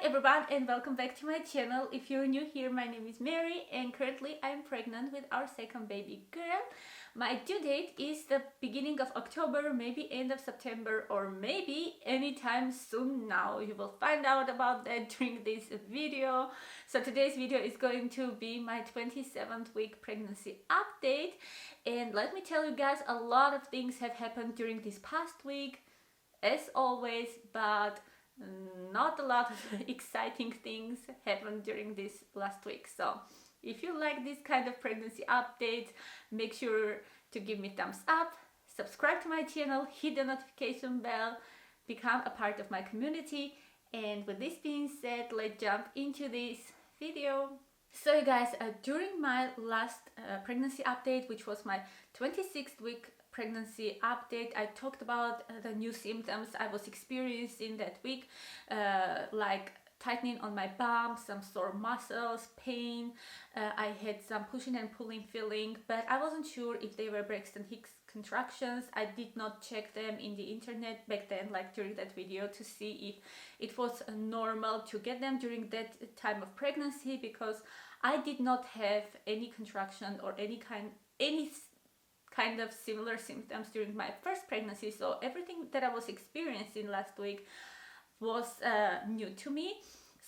everyone and welcome back to my channel. If you're new here, my name is Mary and currently I'm pregnant with our second baby girl. My due date is the beginning of October, maybe end of September, or maybe anytime soon now. You will find out about that during this video. So today's video is going to be my 27th week pregnancy update, and let me tell you guys, a lot of things have happened during this past week as always, but not a lot of exciting things happened during this last week. So if you like this kind of pregnancy updates, make sure to give me thumbs up, subscribe to my channel, hit the notification bell, become a part of my community. And with this being said, let's jump into this video. So you guys, during my last pregnancy update, which was my 26th week pregnancy update, I talked about the new symptoms I was experiencing that week, like tightening on my bum, some sore muscles, pain. I had some pushing and pulling feeling, but I wasn't sure if they were Braxton Hicks contractions. I did not check them in the internet back then, like during that video, to see if it was normal to get them during that time of pregnancy, because I did not have any contraction or any kind of similar symptoms during my first pregnancy. So everything that I was experiencing last week was new to me.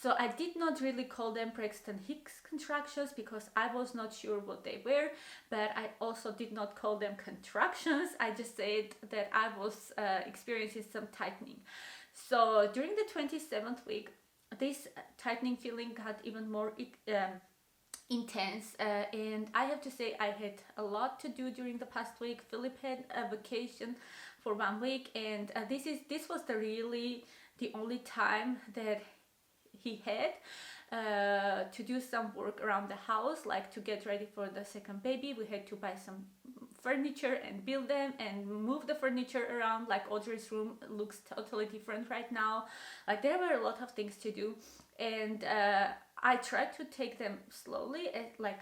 So I did not really call them Braxton Hicks contractions because I was not sure what they were, but I also did not call them contractions. I just said that I was experiencing some tightening. So during the 27th week, this tightening feeling got even more intense, and I have to say I had a lot to do during the past week. Philip had a vacation for 1 week, and this was the only time that he had to do some work around the house, like to get ready for the second baby. We had to buy some furniture and build them and move the furniture around. Like Audrey's room looks totally different right now. Like there were a lot of things to do, and I tried to take them slowly, like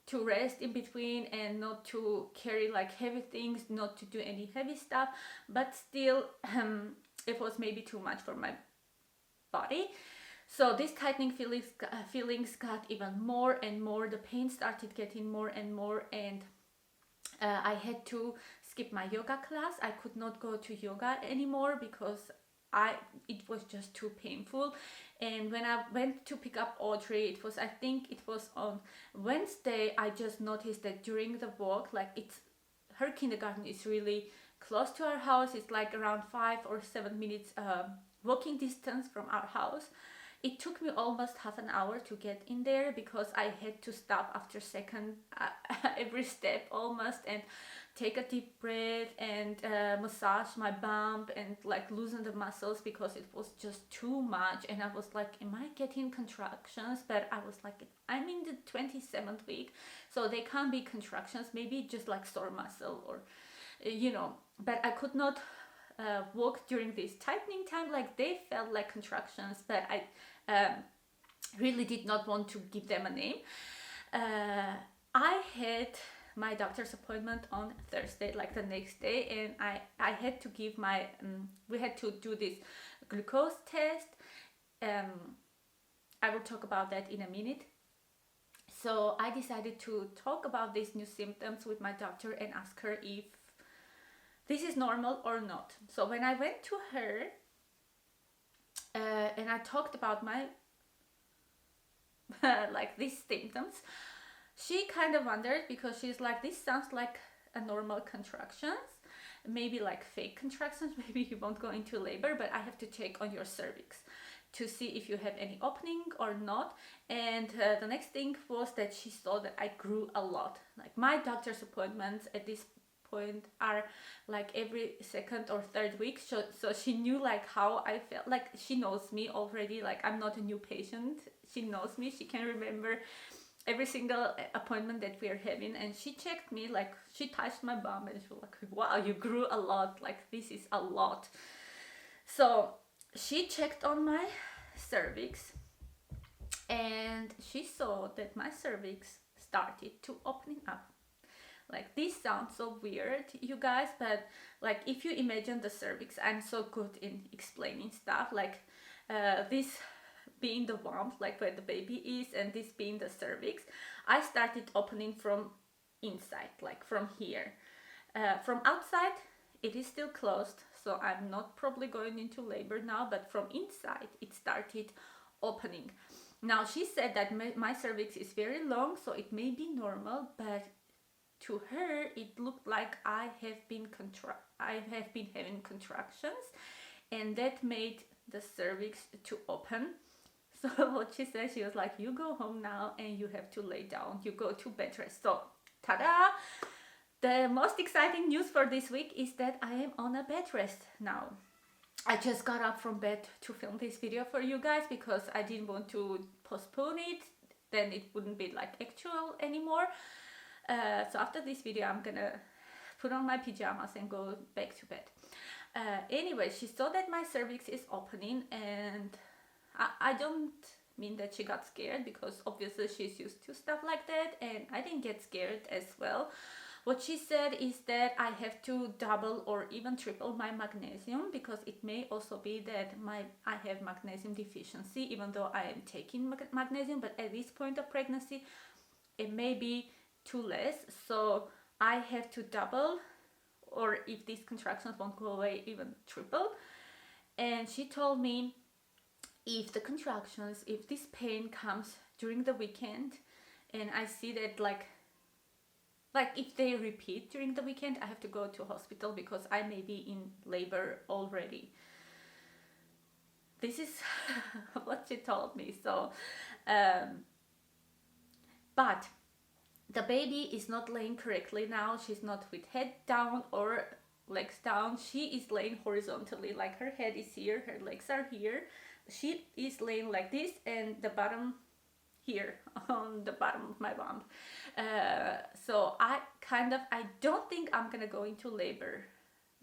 to rest in between and not to carry like heavy things, not to do any heavy stuff, but still it was maybe too much for my body. So these tightening feelings got even more and more. The pain started getting more and more, and I had to skip my yoga class. I could not go to yoga anymore because it was just too painful. And when I went to pick up Audrey, I think it was on Wednesday, I just noticed that during the walk, like her kindergarten is really close to our house. It's like around 5 or 7 minutes walking distance from our house. It took me almost half an hour to get in there because I had to stop after every step almost, and take a deep breath and massage my bum and like loosen the muscles because it was just too much. And I was like, am I getting contractions? But I was like, I'm in the 27th week, so they can't be contractions, maybe just like sore muscle or but I could not walk during this tightening time. Like they felt like contractions, but I really did not want to give them a name. I had my doctor's appointment on Thursday, like the next day, and I had to give we had to do this glucose test. I will talk about that in a minute. So I decided to talk about these new symptoms with my doctor and ask her if this is normal or not. So when I went to her and I talked about my like these symptoms, she kind of wondered because she's like, this sounds like a normal contractions, maybe like fake contractions, maybe you won't go into labor, but I have to check on your cervix to see if you have any opening or not. And the next thing was that she saw that I grew a lot. Like my doctor's appointments at this point are like every second or third week, so she knew like how I felt. Like she knows me already, like I'm not a new patient. She knows me, she can remember every single appointment that we are having, and she checked me, like she touched my bum and she was like, wow, you grew a lot, like this is a lot. So she checked on my cervix and she saw that my cervix started to opening up. Like this sounds so weird, you guys, but like if you imagine the cervix, I'm so good in explaining stuff, like this being the womb, like where the baby is, and this being the cervix, I started opening from inside, like from here. From outside, it is still closed, so I'm not probably going into labor now, but from inside, it started opening. Now, she said that my cervix is very long, so it may be normal, but to her, it looked like I have been having contractions, and that made the cervix to open. So what she said, she was like, you go home now and you have to lay down, you go to bed rest. So ta-da! The most exciting news for this week is that I am on a bed rest now. I just got up from bed to film this video for you guys because I didn't want to postpone it, then it wouldn't be like actual anymore. So after this video, I'm gonna put on my pajamas and go back to bed. Anyway, she saw that my cervix is opening, and I don't mean that she got scared, because obviously she's used to stuff like that, and I didn't get scared as well. What she said is that I have to double or even triple my magnesium, because it may also be that I have magnesium deficiency, even though I am taking magnesium, but at this point of pregnancy, it may be too less. So I have to double, or if these contractions won't go away, even triple. And she told me if this pain comes during the weekend, and I see that like if they repeat during the weekend, I have to go to hospital because I may be in labor already. This is what she told me. So, but the baby is not laying correctly now. She's not with head down or legs down. She is laying horizontally, like her head is here, her legs are here. She is laying like this, and the bottom here on the bottom of my bump. So I don't think I'm gonna go into labor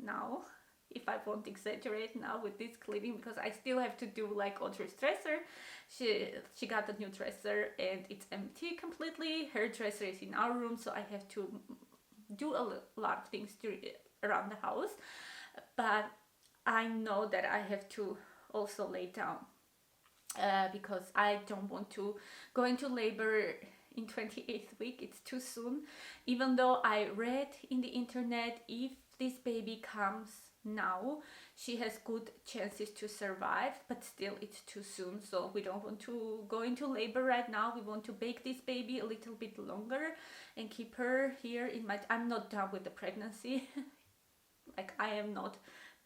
now, if I won't exaggerate now with this cleaning, because I still have to do like Audrey's dresser. She got a new dresser and it's empty completely. Her dresser is in our room, so I have to do a lot of things around the house. But I know that I have to also lay down, because I don't want to go into labor in 28th week. It's too soon. Even though I read in the internet, if this baby comes now, she has good chances to survive, but still it's too soon. So we don't want to go into labor right now. We want to bake this baby a little bit longer and keep her here I'm not done with the pregnancy. Like, I am not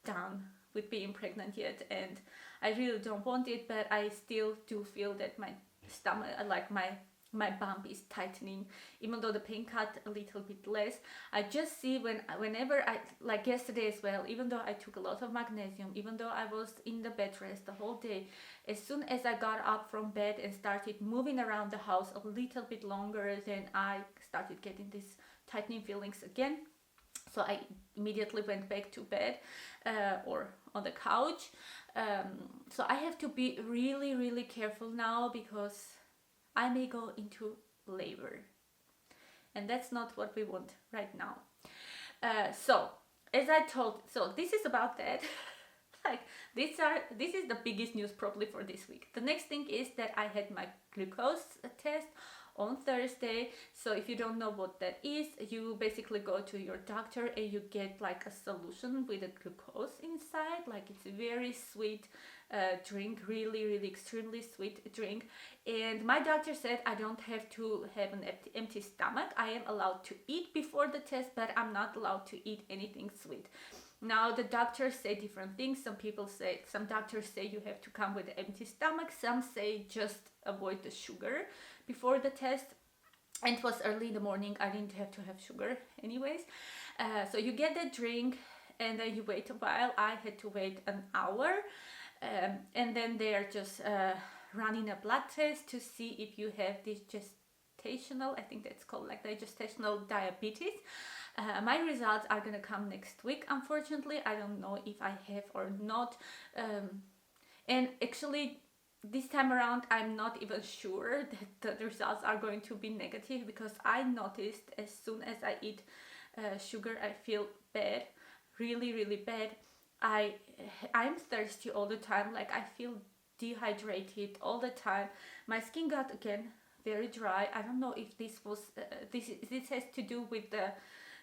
done with being pregnant yet, and I really don't want it, but I still do feel that my stomach, like my bump is tightening, even though the pain got a little bit less. I just see whenever I, like yesterday as well, even though I took a lot of magnesium, even though I was in the bed rest the whole day, as soon as I got up from bed and started moving around the house a little bit longer, then I started getting these tightening feelings again. So I immediately went back to bed, or on the couch. So I have to be really, really careful now, because I may go into labor, and that's not what we want right now. So as I told, so this is about that. Like, this is the biggest news probably for this week. The next thing is that I had my glucose test on Thursday. So if you don't know what that is, you basically go to your doctor and you get like a solution with a glucose inside. Like, it's a very sweet drink, really, really extremely sweet drink. And my doctor said I don't have to have an empty stomach. I am allowed to eat before the test, but I'm not allowed to eat anything sweet. Now, the doctors say different things. Some doctors say you have to come with an empty stomach. Some say just avoid the sugar before the test. And it was early in the morning. I didn't have to have sugar anyways. So you get that drink and then you wait a while. I had to wait an hour. And then they're just running a blood test to see if you have this gestational, I think that's called, like, the gestational diabetes. My results are gonna come next week. Unfortunately, I don't know if I have or not. And actually, this time around, I'm not even sure that the results are going to be negative, because I noticed as soon as I eat sugar, I feel bad, really, really bad. I'm thirsty all the time. Like, I feel dehydrated all the time. My skin got again very dry. I don't know if this has to do with the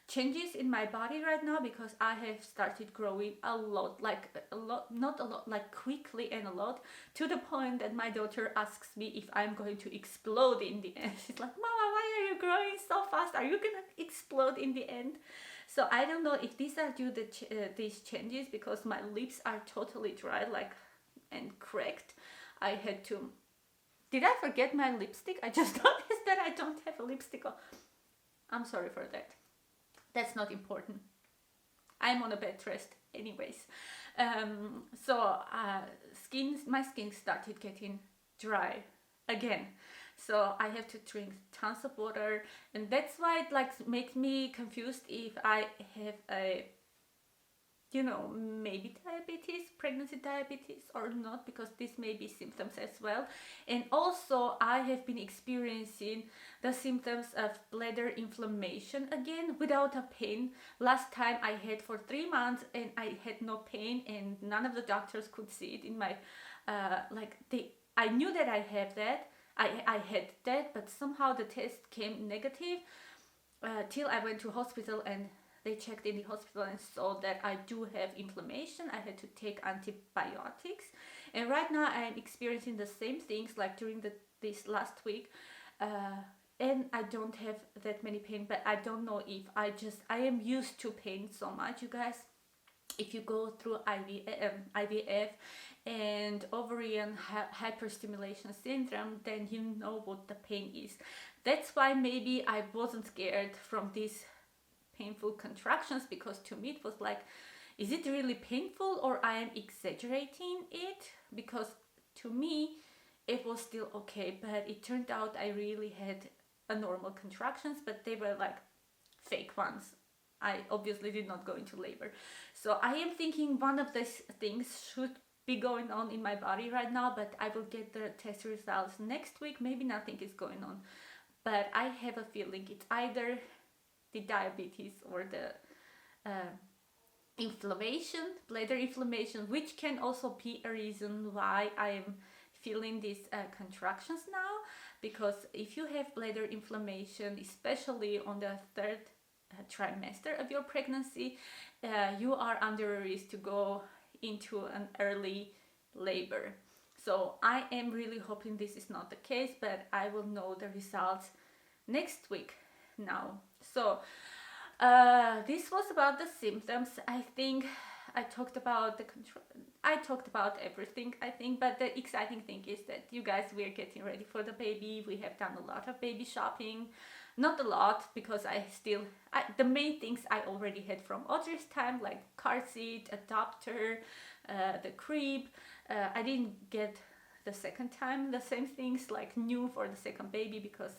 changes in my body right now, because I have started growing a lot, like a lot, not a lot, like quickly and a lot, to the point that my daughter asks me if I'm going to explode in the end. She's like, Mama, why are you growing so fast? Are you gonna explode in the end? So I don't know if these are due to these changes, because my lips are totally dry, like, and cracked. I had to. Did I forget my lipstick? I just noticed that I don't have a lipstick on. I'm sorry for that. That's not important. I'm on a bed rest anyways. My skin started getting dry again. So I have to drink tons of water, and that's why it like makes me confused if I have a, maybe diabetes, pregnancy diabetes or not, because this may be symptoms as well. And also I have been experiencing the symptoms of bladder inflammation again without a pain. Last time I had for 3 months and I had no pain, and none of the doctors could see it in my, I knew that I had that, but somehow the test came negative till I went to hospital, and they checked in the hospital and saw that I do have inflammation. I had to take antibiotics, and right now I'm experiencing the same things like during this last week, and I don't have that many pain, but I don't know if I am used to pain so much, you guys. If you go through IVF and ovarian hyperstimulation syndrome, then you know what the pain is. That's why maybe I wasn't scared from these painful contractions, because to me it was like, is it really painful or I am exaggerating it? Because to me it was still okay, but it turned out I really had a normal contractions, but they were like fake ones. I obviously did not go into labor. So I am thinking one of these things should be going on in my body right now, but I will get the test results next week. Maybe nothing is going on, but I have a feeling it's either the diabetes or the inflammation, bladder inflammation, which can also be a reason why I am feeling these contractions now. Because if you have bladder inflammation, especially on the third trimester of your pregnancy, you are under a risk to go into an early labor. So I am really hoping this is not the case, but I will know the results next week now. So this was about the symptoms. I think I talked about everything, I think, but the exciting thing is that you guys, we're getting ready for the baby. We have done a lot of baby shopping. Not a lot, because the main things I already had from Audrey's time, like car seat, adapter, the crib. I didn't get the second time the same things like new for the second baby, because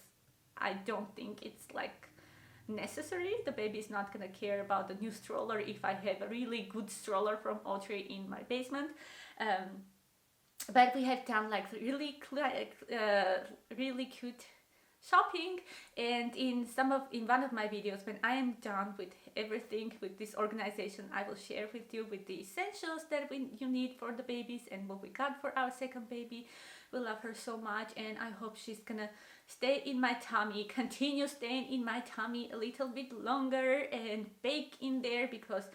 I don't think it's like necessary. The baby is not gonna care about the new stroller if I have a really good stroller from Audrey in my basement. But we have done like really cute shopping, and in one of my videos, when I am done with everything with this organization, I will share with you with the essentials that you need for the babies and what we got for our second baby. We love her so much, and I hope she's gonna stay in my tummy, continue staying in my tummy a little bit longer and bake in there, because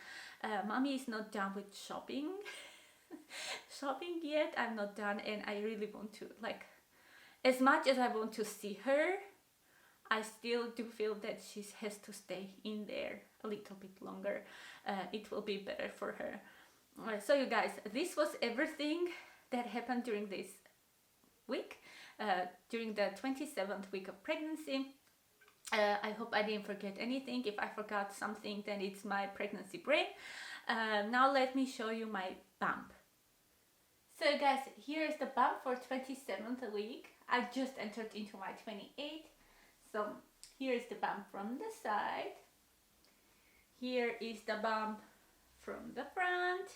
mommy is not done with shopping yet. I'm not done, and I really want to, like, as much as I want to see her, I still do feel that she has to stay in there a little bit longer. It will be better for her. So you guys, this was everything that happened during this week, during the 27th week of pregnancy. I hope I didn't forget anything. If I forgot something, then it's my pregnancy brain. Now let me show you my bump. So guys, here is the bump for 27th week. I just entered into my 28th. So here is the bump from the side. Here is the bump from the front.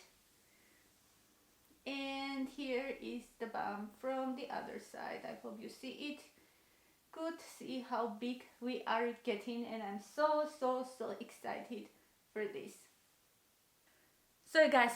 And here is the bump from the other side. I hope you see it. Good. See how big we are getting, and I'm so excited for this. So guys,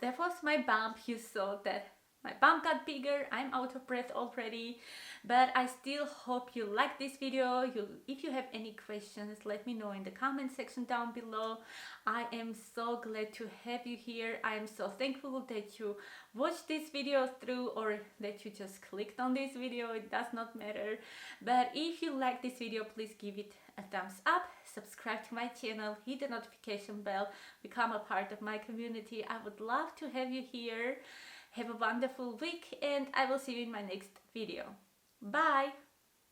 that was my bump. You saw that My bum got bigger, I'm out of breath already, but I still hope you like this video. If you have any questions, let me know in the comment section down below. I am so glad to have you here. I am so thankful that you watched this video through, or that you just clicked on this video. It does not matter. But if you like this video, please give it a thumbs up, subscribe to my channel, hit the notification bell, become a part of my community. I would love to have you here. Have a wonderful week, and I will see you in my next video. Bye!